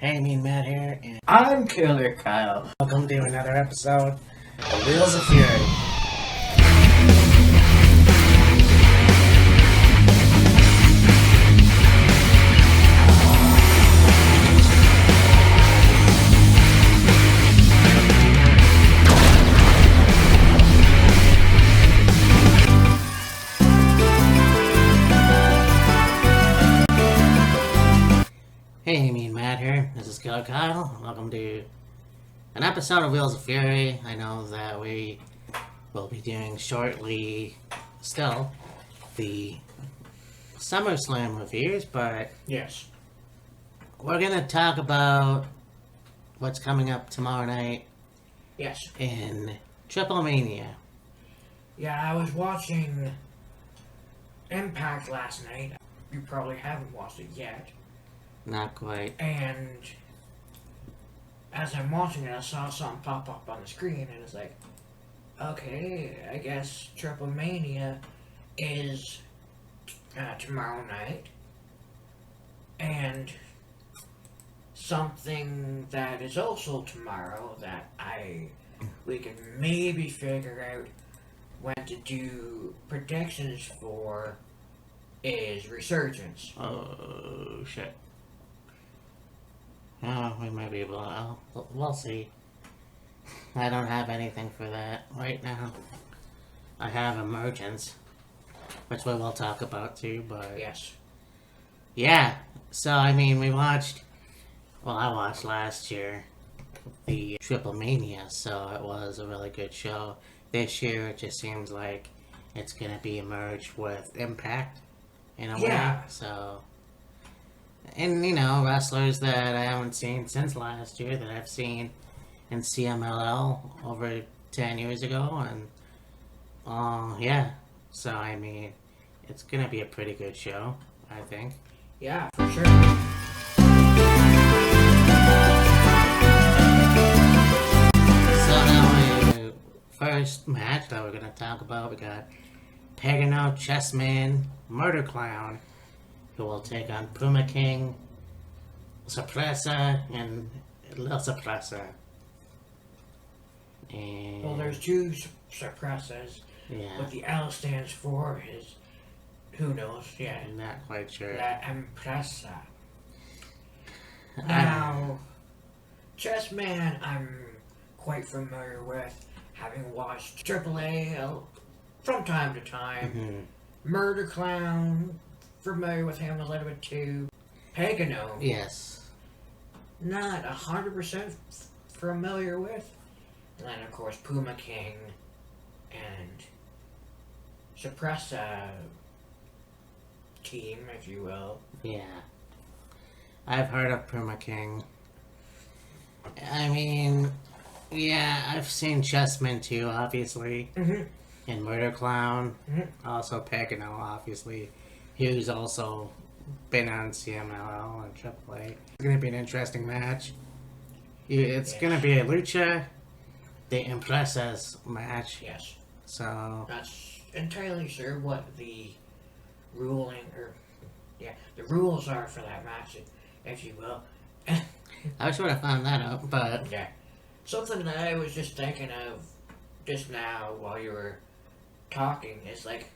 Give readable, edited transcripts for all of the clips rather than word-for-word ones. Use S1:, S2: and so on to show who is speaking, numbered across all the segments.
S1: Hey, me and Matt here, and I'm Killer Kyle. Welcome to another episode of Wheels of Fury. Hey, me and Matt here. This is Killer Kyle. Welcome to an episode of Wheels of Fury. I know that we will be doing shortly still the SummerSlam reviews, but
S2: Yes.
S1: we're going to talk about what's coming up tomorrow night
S2: Yes.
S1: in TRIPLEMANIA.
S2: Yeah, I was watching Impact last night. You probably haven't watched it yet.
S1: Not quite.
S2: And as I'm watching it, I saw something pop up on the screen, and it's like, okay, I guess TRIPLEMANIA is tomorrow night. And something that is also tomorrow that we can maybe figure out when to do predictions for is Resurgence.
S1: Oh, shit. Oh, we might be able to. We'll see. I don't have anything for that right now. I have Emergence, which we will talk about too, but...
S2: Yes.
S1: Yeah, so I mean, I watched last year the TRIPLEMANIA, so it was a really good show. This year, it just seems like it's gonna be merged with Impact in a way, so... And, you know, wrestlers that I haven't seen since last year that I've seen in CMLL over 10 years ago, and, yeah. So, I mean, it's gonna be a pretty good show, I think.
S2: Yeah, for sure.
S1: So now, the first match that we're gonna talk about, we got Pagano, Chessman, Murder Clown, who will take on Puma King, Sorpresa, and La Sorpresa. And
S2: Well, there's two Sorpresas.
S1: yeah,
S2: What the L stands for is, who knows? Yeah,
S1: I'm not quite sure.
S2: La Empresa. Now, Chessman, I'm quite familiar with, having watched AAA from time to time.
S1: Mhm.
S2: Murder Clown, familiar with him a little bit too. Pagano,
S1: Yes.
S2: not 100% familiar with. And then, of course, Puma King and Sorpresa team, if you will.
S1: Yeah. I've heard of Puma King. I mean, yeah, I've seen Chessman too, obviously.
S2: Mm-hmm.
S1: And Murder Clown.
S2: Mm-hmm.
S1: Also Pagano, obviously. He's also been on CMLL and AAA. It's going to be an interesting match. It's
S2: Yes.
S1: going to be a Lucha de Empresas match.
S2: Yes.
S1: So,
S2: Not entirely sure what the the rules are for that match, if you will.
S1: I should have found that out, but
S2: Yeah. Something that I was just thinking of just now while you were talking is like,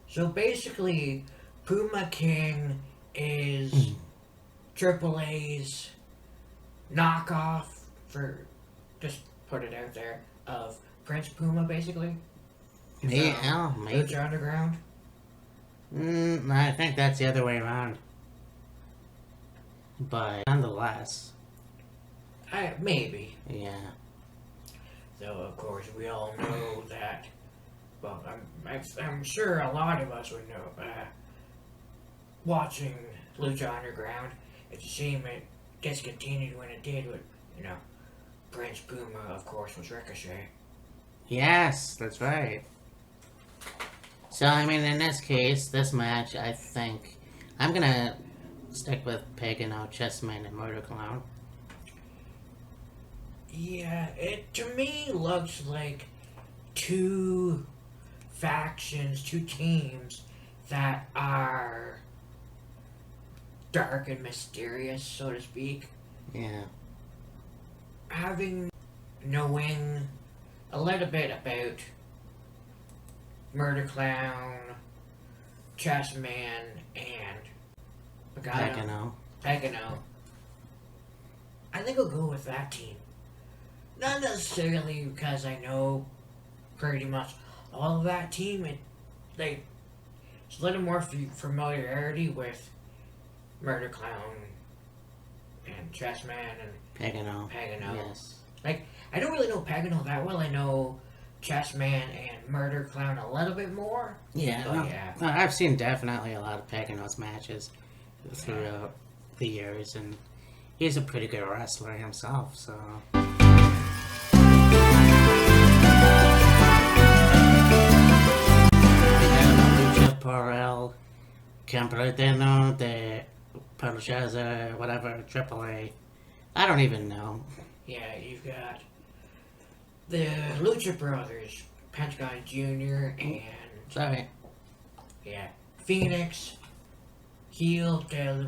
S2: so basically, Puma King is AAA's knockoff, for just put it out there, of Prince Puma, basically.
S1: yeah, maybe.
S2: Lucha Underground.
S1: I think that's the other way around. But nonetheless,
S2: Maybe.
S1: yeah.
S2: Though, of course, we all know that. Well, I'm sure a lot of us would know. Watching Lucha Underground, it's a shame it discontinued when it did. With Prince Puma, of course, was Ricochet.
S1: Yes, that's right. So, I mean, in this case, this match, I think I'm gonna stick with Pagano, Chessman, and Murder Clown.
S2: Yeah, it to me looks like two factions, two teams that are dark and mysterious, so to speak.
S1: Yeah.
S2: Knowing a little bit about Murder Clown, Chess Man, and Pagano, I think I'll go with that team. Not necessarily because I know pretty much all of that team. It's a little more familiarity with Murder Clown and Chess Man and
S1: Pagano.
S2: Pagano.
S1: Yes.
S2: Like, I don't really know Pagano that well. I know Chess Man and Murder Clown a little bit more.
S1: Yeah.
S2: But
S1: No,
S2: yeah.
S1: no, I've seen definitely a lot of Pagano's matches throughout the years, and he's a pretty good wrestler himself, so. Lucha por el campeonato de Perchaza, whatever, AAA. I don't even know.
S2: Yeah, you've got the Lucha Brothers, Pentagon Jr., and
S1: Sorry.
S2: yeah, Phoenix, Heel del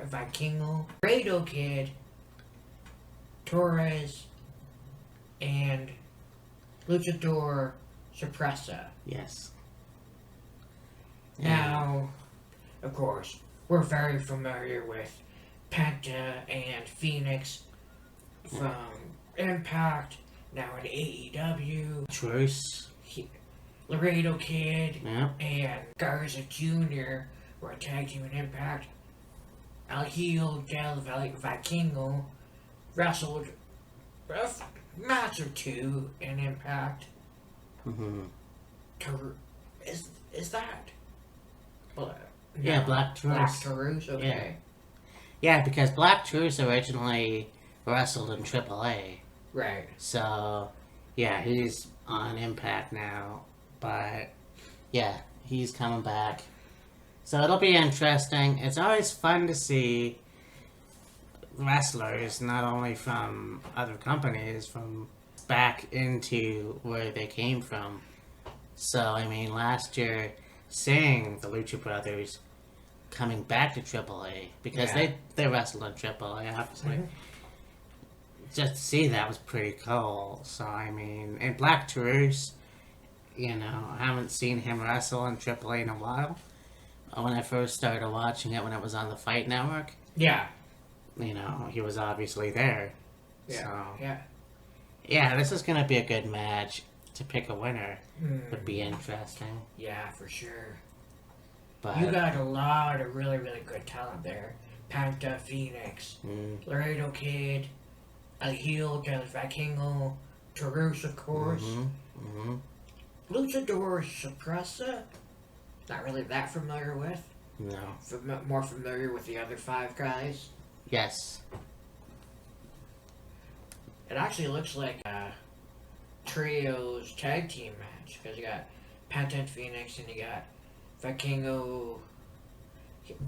S2: Vikingo, Laredo Kid, Torres, and Luchador Sorpresa.
S1: Yes.
S2: Now, of course, we're very familiar with Penta and Phoenix from Impact, now in AEW.
S1: Truce.
S2: Laredo Kid
S1: Yeah.
S2: and Garza Jr. were a tag team in Impact. El Heel del Vikingo wrestled a match or two in Impact.
S1: Mm-hmm.
S2: Is that?
S1: Yeah, Black Truce.
S2: Black Truce, okay.
S1: Yeah, because Black Truce originally wrestled in AAA.
S2: Right.
S1: So, yeah, he's on Impact now. But, yeah, he's coming back. So it'll be interesting. It's always fun to see wrestlers, not only from other companies, from back into where they came from. So, I mean, last year, seeing the Lucha Brothers coming back to AAA, because they wrestled in AAA, obviously.
S2: Mm-hmm.
S1: Just to see that was pretty cool. So, I mean, and Black Truce, you know, I haven't seen him wrestle in AAA in a while. When I first started watching it when it was on the Fight Network,
S2: Yeah.
S1: you know, he was obviously there.
S2: Yeah.
S1: So, yeah, this is going to be a good match. To pick a winner would be interesting.
S2: Yeah, for sure.
S1: But
S2: You got a lot of really, really good talent there. Panta, Phoenix, Laredo Kid, El Heel del Vikingo, Taurus, of course. Luchador Sorpresa, not really that familiar with.
S1: No.
S2: More familiar with the other five guys.
S1: Yes.
S2: It actually looks like a trios tag team match because you got Penta and Phoenix and you got Vikingo,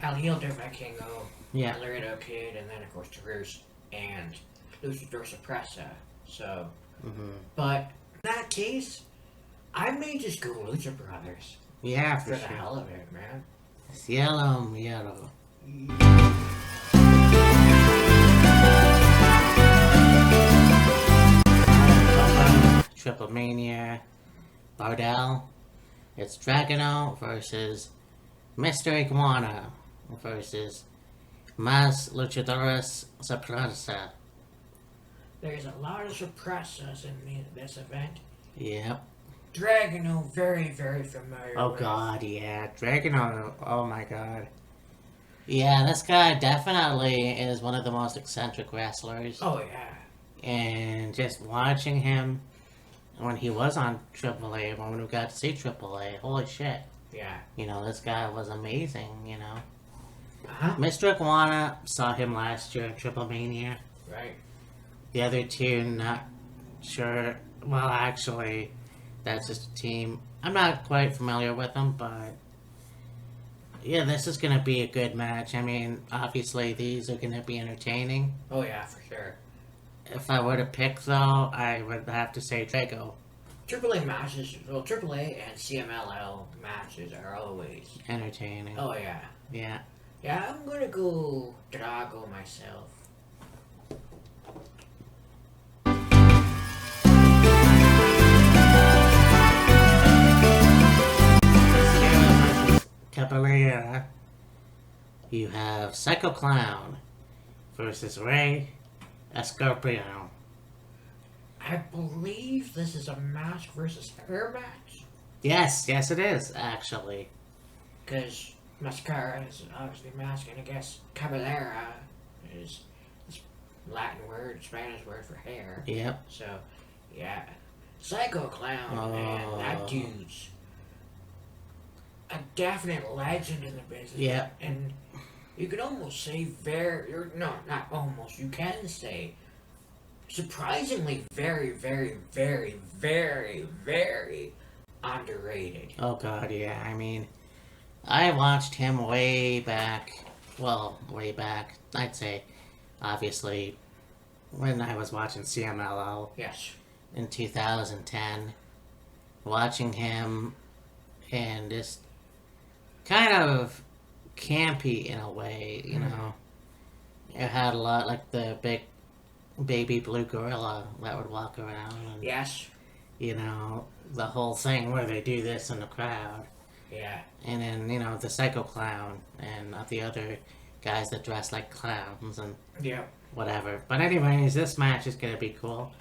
S2: El Heel del Vikingo,
S1: Yeah.
S2: Laredo Kid, and then of course Taurus and Luchador Sorpresa. So, but in that case, I may just go Lucha Brothers.
S1: Yeah,
S2: For
S1: for
S2: the
S1: sure.
S2: hell of it, man.
S1: Cielo, yellow. TRIPLEMANIA, Bardell. It's Dragano versus Mr. Iguana versus Mas Luchadores Sorpresa.
S2: There's a lot of Sorpresas in this event.
S1: Yep.
S2: Dragano, very, very familiar
S1: Oh
S2: with.
S1: god, yeah. Dragano, oh my god. Yeah, this guy definitely is one of the most eccentric wrestlers.
S2: Oh, yeah.
S1: And just watching him when he was on AAA, when we got to see AAA, holy shit.
S2: Yeah.
S1: You know, this guy was amazing, you know.
S2: Uh-huh.
S1: Mr. Iguana, saw him last year at TRIPLEMANIA.
S2: Right.
S1: The other two, not sure. Well, actually, that's just a team. I'm not quite familiar with them, but yeah, this is going to be a good match. I mean, obviously, these are going to be entertaining.
S2: Oh, yeah, for sure.
S1: If I were to pick, though, I would have to say Drago.
S2: AAA matches, well, AAA and CMLL matches are always
S1: Entertaining.
S2: Oh, yeah.
S1: Yeah.
S2: Yeah, I'm gonna go Drago myself.
S1: you have Psycho Clown versus Ray Escarpio.
S2: I believe this is a mask versus hair match.
S1: Yes, yes, it is actually.
S2: Because mascara is obviously mask, and I guess cabellera is Latin word, Spanish word for hair.
S1: Yep.
S2: So, yeah. Psycho Clown, man, that dude's a definite legend in the business.
S1: Yep.
S2: And you could almost say not almost, you can say surprisingly very, very, very, very, very underrated.
S1: Oh god, yeah. I mean, I watched him way back. Well, way back. I'd say, obviously, when I was watching CMLL
S2: Yes.
S1: in 2010. Watching him and just kind of campy in a way, you know. It had a lot like the big baby blue gorilla that would walk around and,
S2: Yes.
S1: you know, the whole thing where they do this in the crowd.
S2: Yeah.
S1: And then, you know, the Psycho Clown and the other guys that dress like clowns and
S2: Yeah.
S1: whatever. But anyways, this match is gonna be cool.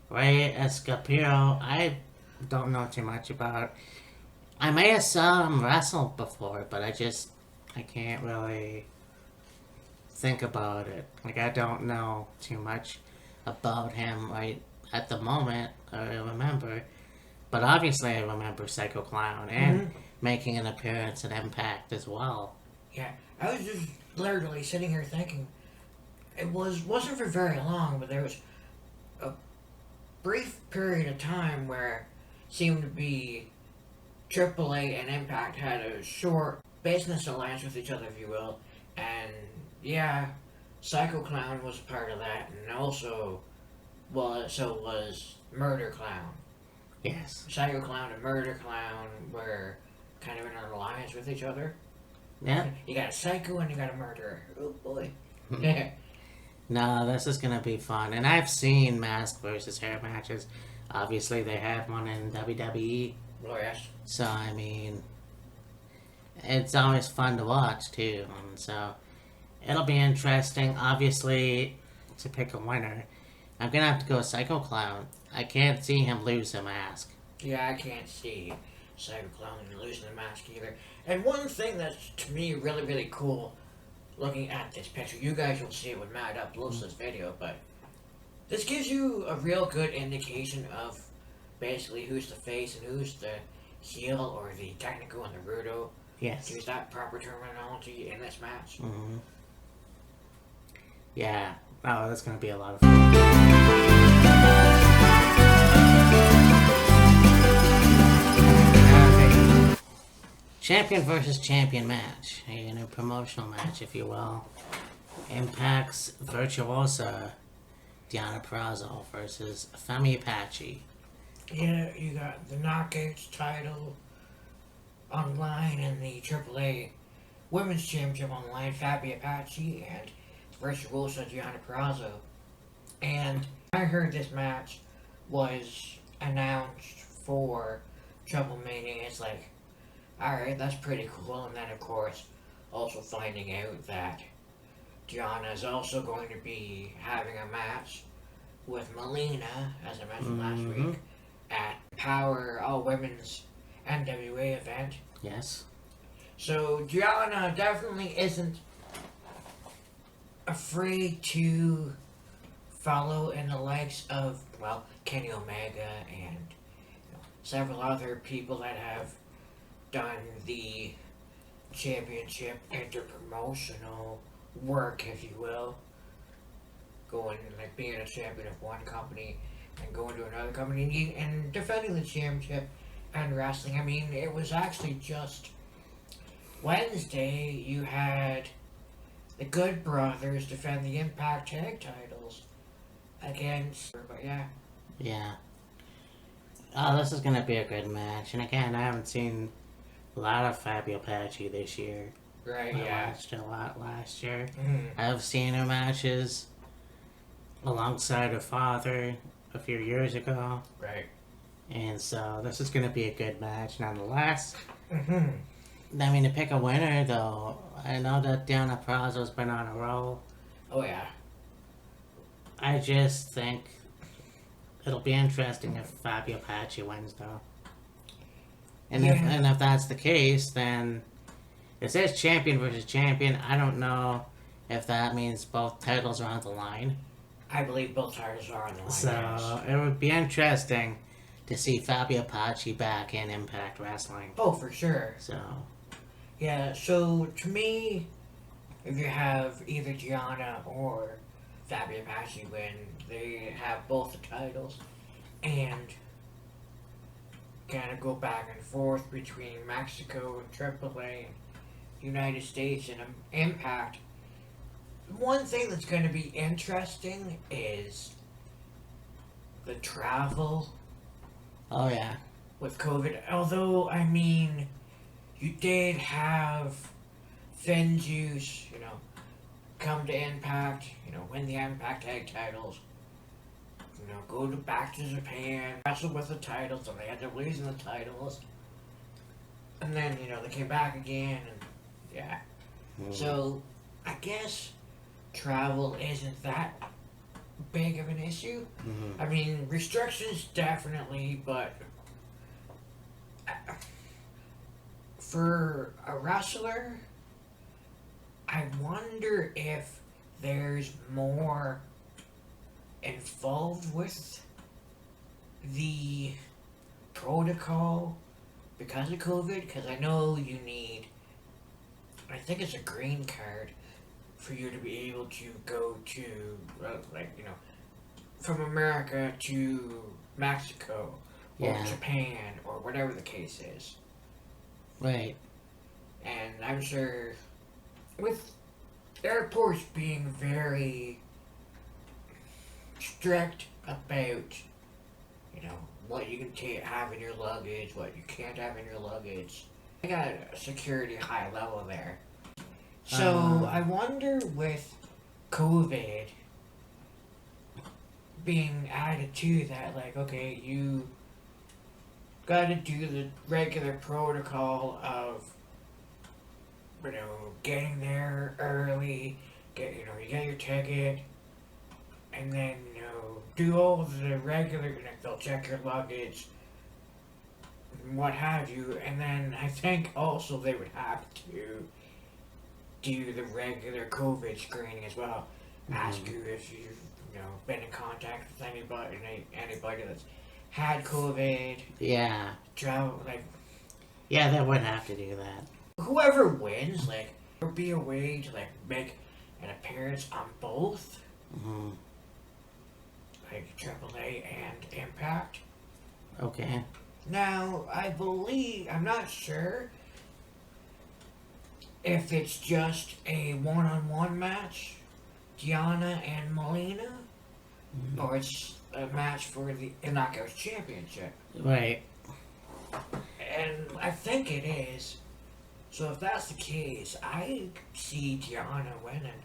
S1: Ray Escarpio, I don't know too much about. I may have saw him wrestle before, but I can't really think about it. Like, I don't know too much about him right at the moment, I remember. But obviously I remember Psycho Clown and making an appearance at Impact as well.
S2: Yeah. I was just literally sitting here thinking, it wasn't for very long, but there was a brief period of time where it seemed to be AAA and Impact had a short business alliance with each other, if you will, and yeah, Psycho Clown was a part of that, and also was Murder Clown.
S1: Yes.
S2: Psycho Clown and Murder Clown were kind of in an alliance with each other.
S1: Yeah.
S2: You got a psycho and you got a murderer. Oh boy.
S1: No, this is gonna be fun. And I've seen mask versus hair matches. Obviously, they had one in WWE.
S2: Oh yes.
S1: So, I mean, it's always fun to watch, too. And so, it'll be interesting, obviously, to pick a winner. I'm gonna have to go Psycho Clown. I can't see him lose a mask.
S2: Yeah, I can't see Psycho Clown losing the mask either. And one thing that's, to me, really, really cool, looking at this picture, you guys will see it when Matt uploads this video, but this gives you a real good indication of basically who's the face and who's the heel or the technical and the rudo.
S1: Yes.
S2: To use that proper terminology in this match.
S1: Mm-hmm. Yeah. Oh, that's gonna be a lot of fun. Okay. Champion versus champion match. A new promotional match, if you will. Impact's Virtuosa Deonna Purrazzo versus Femi Apache.
S2: Yeah, you got the Knockouts title online and the AAA Women's Championship online, Fabi Apache and Virtuosa Deonna Purrazzo. And I heard this match was announced for TRIPLEMANIA. It's like, alright, that's pretty cool. And then, of course, also finding out that Deonna is also going to be having a match with Melina, as I mentioned last week, at Power All Women's NWA event.
S1: Yes.
S2: So Deonna definitely isn't afraid to follow in the likes of, well, Kenny Omega and several other people that have done the championship interpromotional work, if you will. Going, like, being a champion of one company and going to another company and defending the championship and wrestling. I mean, it was actually just Wednesday you had the Good Brothers defend the Impact Tag titles against, but yeah.
S1: Yeah. Oh, this is gonna be a good match. And again, I haven't seen a lot of Fabi Apache this year.
S2: Right,
S1: I
S2: yeah.
S1: watched a lot last year.
S2: Mhm.
S1: I've seen her matches alongside her father a few years ago.
S2: Right.
S1: And so this is going to be a good match nonetheless.
S2: Mhm.
S1: I mean, to pick a winner, though, I know that Deonna Purrazzo's been on a roll.
S2: Oh yeah.
S1: I just think it'll be interesting if Fabio Paci wins, though. And if that's the case, then it says champion versus champion. I don't know if that means both titles are on the line.
S2: I believe both titles are on the line.
S1: So
S2: yes.
S1: it would be interesting to see Fabio Paci back in Impact Wrestling.
S2: Oh, for sure.
S1: So
S2: Yeah, so to me, if you have either Gianna or Fabio Paci win, they have both the titles, and kind of go back and forth between Mexico and AAA and United States and Impact. One thing that's going to be interesting is the travel
S1: oh yeah.
S2: with COVID. Although, I mean, you did have Finn Juice, come to Impact, win the Impact Tag titles, go back to Japan, wrestle with the titles, and they ended up losing the titles. And then, they came back again, and yeah. So, I guess travel isn't that big of an issue. I mean, restrictions definitely, but for a wrestler, I wonder if there's more involved with the protocol because of COVID, because I know you need, I think it's a green card for you to be able to go to, from America to Mexico or Japan or whatever the case is.
S1: Right.
S2: And I'm sure with airports being very strict about, what you can have in your luggage, what you can't have in your luggage. I got a security high level there. So I wonder with COVID being added to that, okay, you gotta do the regular protocol of, getting there early, you get your ticket, and then, do all the regular, they'll check your luggage, and what have you, and then I think also they would have to do the regular COVID screening as well. Ask you if you've, been in contact with anybody that's had COVID.
S1: Yeah.
S2: Travel,
S1: yeah, they would have to do that.
S2: Whoever wins, there'll be a way to, make an appearance on both. AAA and Impact.
S1: Okay.
S2: Now, I'm not sure if it's just a one-on-one match, Gianna and Melina, or it's a match for the Knockouts Championship.
S1: Right.
S2: And I think it is. So if that's the case, I see Gianna winning.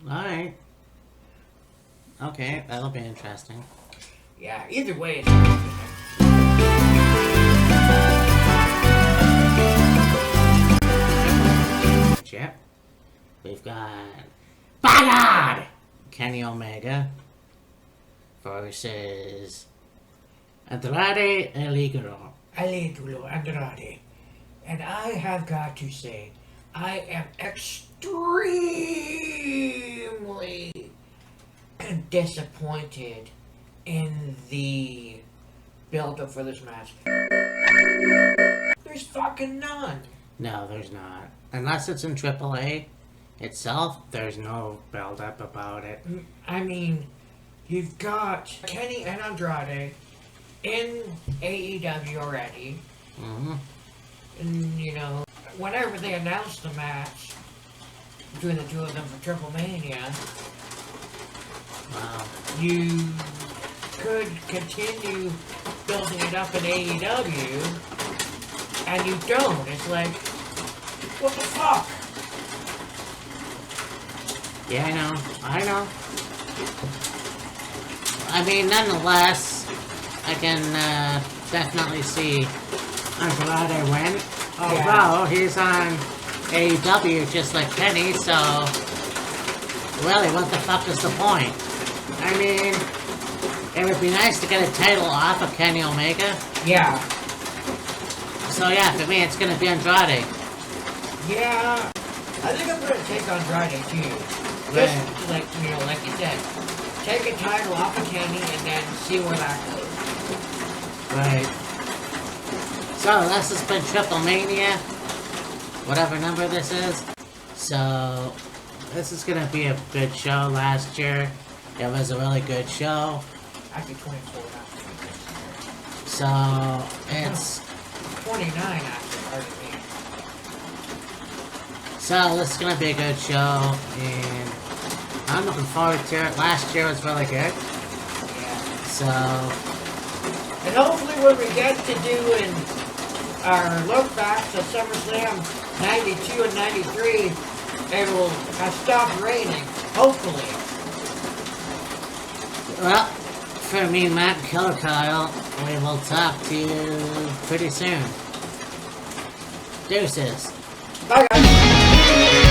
S1: Alright. Okay, that'll be interesting.
S2: Yeah, either way, it's
S1: Yep. We've got Pagano! Kenny Omega versus Andrade Allegro.
S2: Andrade. And I have got to say, I am extremely disappointed in the build-up for this match. There's fucking none.
S1: No, there's not. Unless it's in AAA itself, there's no build-up about it.
S2: I mean, you've got Kenny and Andrade in AEW already. And, whenever they announced the match between the two of them for TRIPLEMANIA,
S1: Wow.
S2: you could continue building it up in AEW, and you don't. It's like, what the fuck?
S1: Yeah, I know. I mean, nonetheless, I can definitely see Andrade win. Although he's on AEW just like Kenny, so really, what the fuck is the point? I mean, it would be nice to get a title off of Kenny Omega.
S2: Yeah.
S1: So yeah, for me, it's gonna be Andrade.
S2: Yeah. I think I'm gonna take Andrade too.
S1: Right.
S2: Just like like you said, take a title off of Kenny and then see where that goes.
S1: Right. So this has been TRIPLEMANIA, whatever number this is. So this is gonna be a good show. Last year, it was a really good show.
S2: Actually, 24 now.
S1: So it's
S2: 29 actually, pardon me.
S1: so this is gonna be a good show, and I'm looking forward to it. Last year was really good.
S2: Yeah.
S1: So
S2: And hopefully when we get to doing our look backs of SummerSlam 92 and 93, it will have stopped raining. Hopefully.
S1: well, for me, Matt and Killer Kyle, we will talk to you pretty soon. Deuces.
S2: Bye guys.